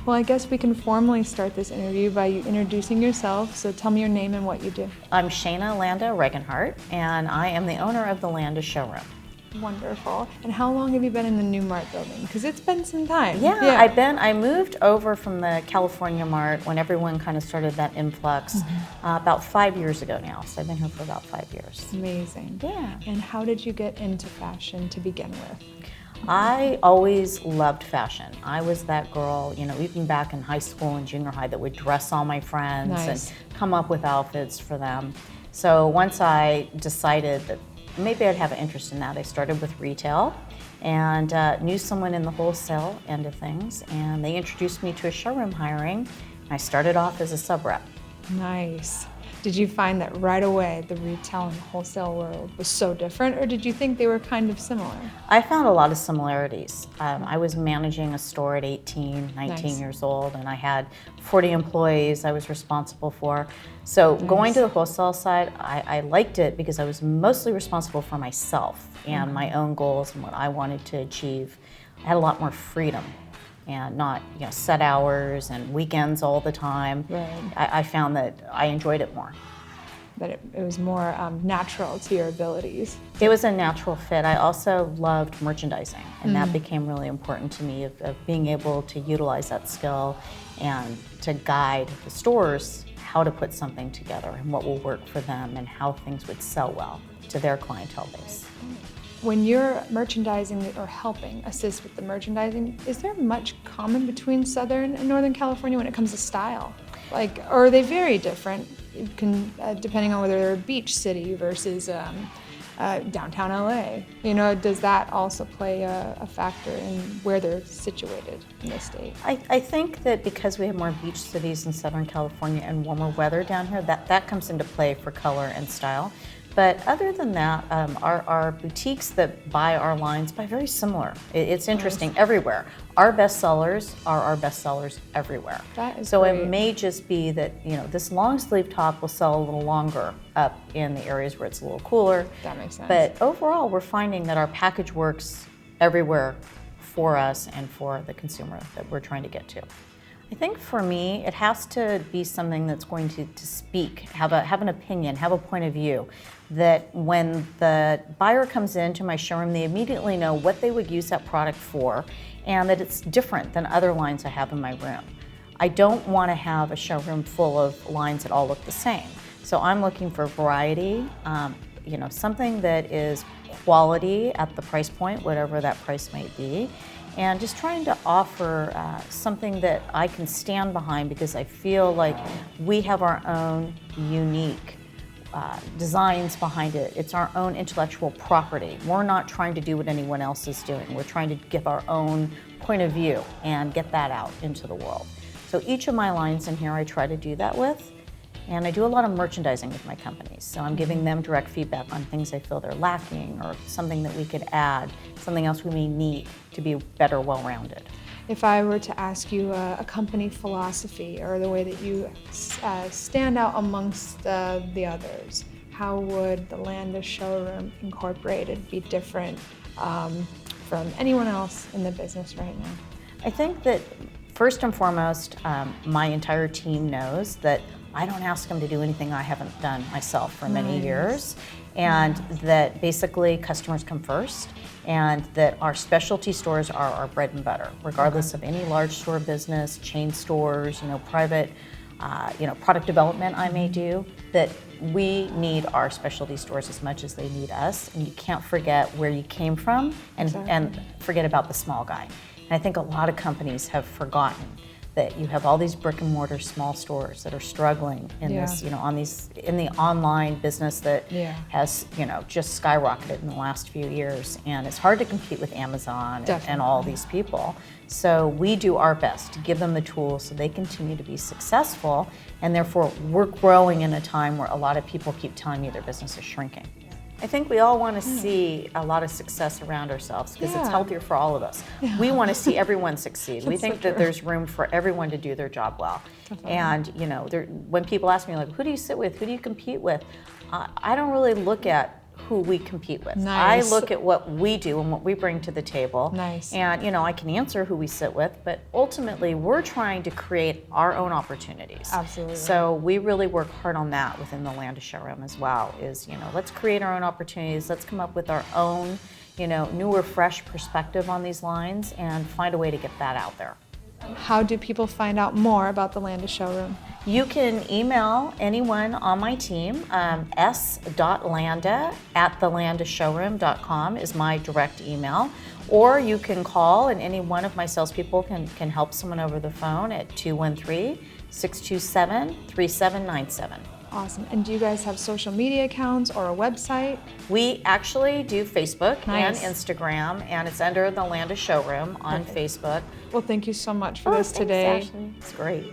Well, I guess we can formally start this interview by you introducing yourself. So tell me your name and what you do. I'm Shana Landa, and I am the owner of the Landa Showroom. Wonderful. And how long have you been in the new Mart building? Because it's been some time. Yeah, I moved over from the California Mart when everyone kind of started that influx about 5 years ago now. So I've been here for about 5 years. Amazing. Yeah. And how did you get into fashion to begin with? I always loved fashion. I was that girl, even back in high school and junior high that would dress all my friends and come up with outfits for them. So once I decided that maybe I'd have an interest in that, I started with retail and knew someone in the wholesale end of things, and they introduced me to a showroom hiring. I started off as a sub rep. Nice. Did you find that right away the retail and wholesale world was so different, or did you think they were kind of similar? I found a lot of similarities. I was managing a store at 18, 19 years old, and I had 40 employees I was responsible for. So going to the wholesale side, I liked it because I was mostly responsible for myself and my own goals and what I wanted to achieve. I had a lot more freedom and not set hours and weekends all the time. Right. I found that I enjoyed it more. That it was more natural to your abilities. It was a natural fit. I also loved merchandising, and that became really important to me, of being able to utilize that skill and to guide the stores how to put something together and what will work for them and how things would sell well to their clientele base. When you're merchandising or helping assist with the merchandising, is there much common between Southern and Northern California when it comes to style? Or are they very different, depending on whether they're a beach city versus downtown LA? Does that also play a factor in where they're situated in the state? I think that because we have more beach cities in Southern California and warmer weather down here, that comes into play for color and style. But other than that, our boutiques that buy our lines buy very similar. It's interesting everywhere. Our best sellers are our best sellers everywhere. That is so great. It may just be that this long sleeve top will sell a little longer up in the areas where it's a little cooler. That makes sense. But overall, we're finding that our package works everywhere for us and for the consumer that we're trying to get to. I think for me, it has to be something that's going to speak, have an opinion, have a point of view, that when the buyer comes into my showroom, they immediately know what they would use that product for, and that it's different than other lines I have in my room. I don't want to have a showroom full of lines that all look the same. So I'm looking for variety, something that is quality at the price point, whatever that price might be, and just trying to offer something that I can stand behind, because I feel like we have our own unique designs behind it. It's our own intellectual property. We're not trying to do what anyone else is doing. We're trying to give our own point of view and get that out into the world. So each of my lines in here I try to do that with. And I do a lot of merchandising with my companies. So I'm giving them direct feedback on things I feel they're lacking, or something that we could add, something else we may need to be better, well-rounded. If I were to ask you a company philosophy, or the way that you stand out amongst the others, how would the Landa Showroom Incorporated be different from anyone else in the business right now? I think that first and foremost, my entire team knows that I don't ask them to do anything I haven't done myself for many years, and that basically customers come first, and that our specialty stores are our bread and butter, regardless of any large store business, chain stores, private, product development I may do, that we need our specialty stores as much as they need us, and you can't forget where you came from and forget about the small guy. And I think a lot of companies have forgotten that you have all these brick and mortar small stores that are struggling in this, in the online business that has, just skyrocketed in the last few years, and it's hard to compete with Amazon and all these people. So we do our best to give them the tools so they continue to be successful, and therefore we're growing in a time where a lot of people keep telling me their business is shrinking. I think we all want to see a lot of success around ourselves, because it's healthier for all of us. We want to see everyone succeed. We think that there's room for everyone to do their job well. And when people ask me, like, who do you sit with, who do you compete with, I don't really look at who we compete with. Nice. I look at what we do and what we bring to the table. Nice. And I can answer who we sit with, but ultimately we're trying to create our own opportunities. Absolutely. So we really work hard on that within the Landa Showroom as well, is, let's create our own opportunities, let's come up with our own, newer, fresh perspective on these lines and find a way to get that out there. How do people find out more about the Landa Showroom? You can email anyone on my team. s.landa@thelandashowroom.com is my direct email. Or you can call, and any one of my salespeople can help someone over the phone at 213-627-3797. Awesome. And do you guys have social media accounts or a website? We actually do Facebook Nice. and Instagram, and it's under the Landa Showroom on Facebook. Well, thank you so much for this Thanks, today. Ashleigh. It's great.